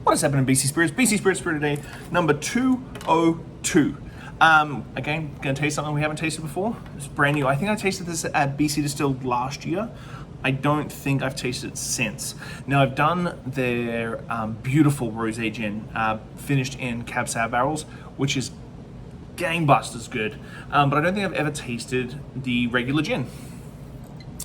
What is happening, BC Spirits? BC Spirits for today, number 202. Again, gonna taste something we haven't tasted before. It's brand new. I think I tasted this at BC Distilled last year. I don't think I've tasted it since. Now, I've done their beautiful rosé gin, finished in Cab Sauv barrels, which is gangbusters good. But I don't think I've ever tasted the regular gin.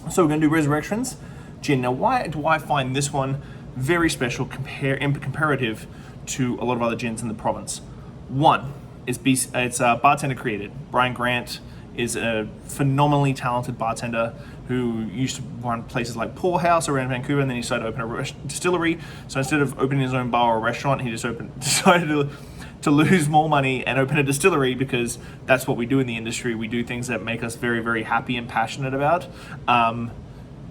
So we're gonna do Resurrections gin. Now, why do I find this one very special comparative to a lot of other gins in the province? One, it's bartender created. Brian Grant is a phenomenally talented bartender who used to run places like Poorhouse around Vancouver, and then he decided to open a distillery. So instead of opening his own bar or restaurant, he just decided to lose more money and open a distillery, because that's what we do in the industry. We do things that make us very, very happy and passionate about.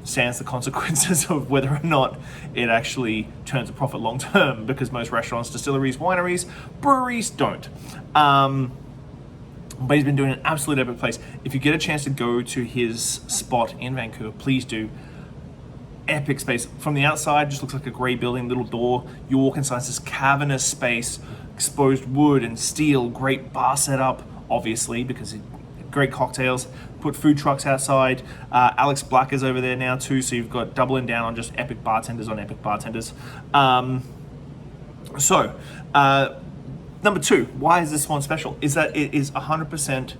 Sans the consequences of whether or not it actually turns a profit long term, because most restaurants, distilleries, wineries, breweries don't. But he's been doing an absolute epic place. If you get a chance to go to his spot in Vancouver, please do. Epic space. From the outside, just looks like a grey building, little door. You walk inside this cavernous space, exposed wood and steel, great bar setup, obviously, because great cocktails. Put food trucks outside. Alex Black is over there now too, so you've got doubling down on just epic bartenders on epic bartenders. Number two, why is this one special? Is that it is 100%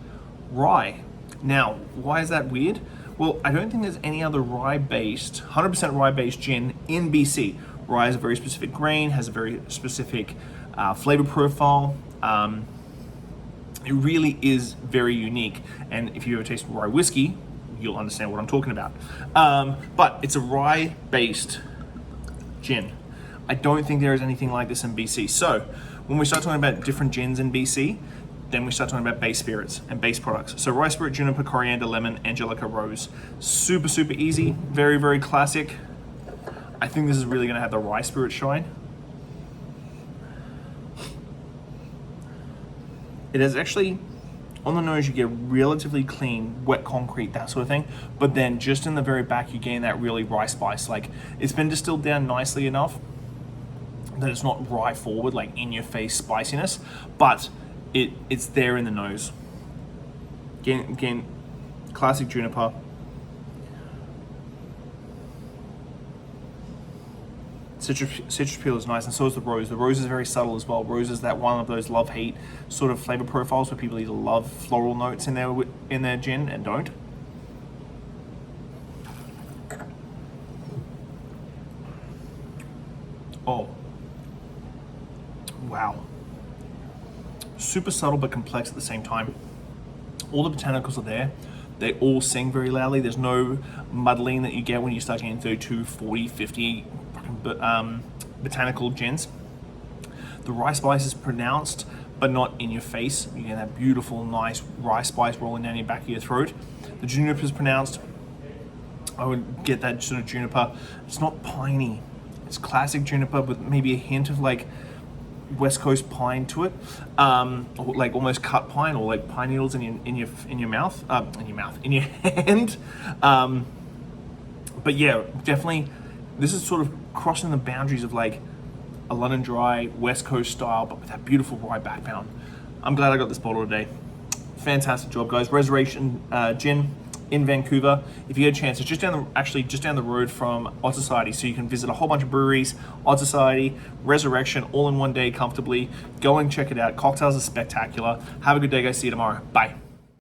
rye. Now, why is that weird? Well, I don't think there's any other rye-based, 100% rye-based gin in BC. Rye is a very specific grain, has a very specific flavor profile. It really is very unique, and if you ever taste rye whiskey, you'll understand what I'm talking about. But it's a rye-based gin. I don't think there is anything like this in BC. So when we start talking about different gins in BC, then we start talking about base spirits and base products. So rye spirit, juniper, coriander, lemon, angelica, rose. Super, super easy, very, very classic. I think this is really gonna have the rye spirit shine. It is actually, on the nose, you get relatively clean, wet concrete, that sort of thing. But then just in the very back, you gain that really rye spice. Like, it's been distilled down nicely enough that it's not rye forward, like in your face spiciness, but it's there in the nose. Again, classic juniper. Citrus peel is nice, and so is the rose. The rose is very subtle as well. Rose is that one of those love-hate sort of flavor profiles where people either love floral notes in their gin and don't. Oh, wow. Super subtle but complex at the same time. All the botanicals are there. They all sing very loudly. There's no muddling that you get when you start getting 32, 40, 50 botanical gins. The rye spice is pronounced, but not in your face. You get that beautiful, nice rye spice rolling down your back of your throat. The juniper is pronounced. I would get that sort of juniper. It's not piney. It's classic juniper with maybe a hint of like West Coast pine to it, or like almost cut pine, or like pine needles in your mouth, in your hand. But yeah, definitely, this is sort of crossing the boundaries of like a London Dry West Coast style, but with that beautiful rye background. I'm glad I got this bottle today. Fantastic job, guys. Resurrection gin in Vancouver. If you get a chance, it's just down the road from Odd Society, so you can visit a whole bunch of breweries. Odd Society, Resurrection, all in one day comfortably. Go and check it out. Cocktails are spectacular. Have a good day, guys. See you tomorrow. Bye.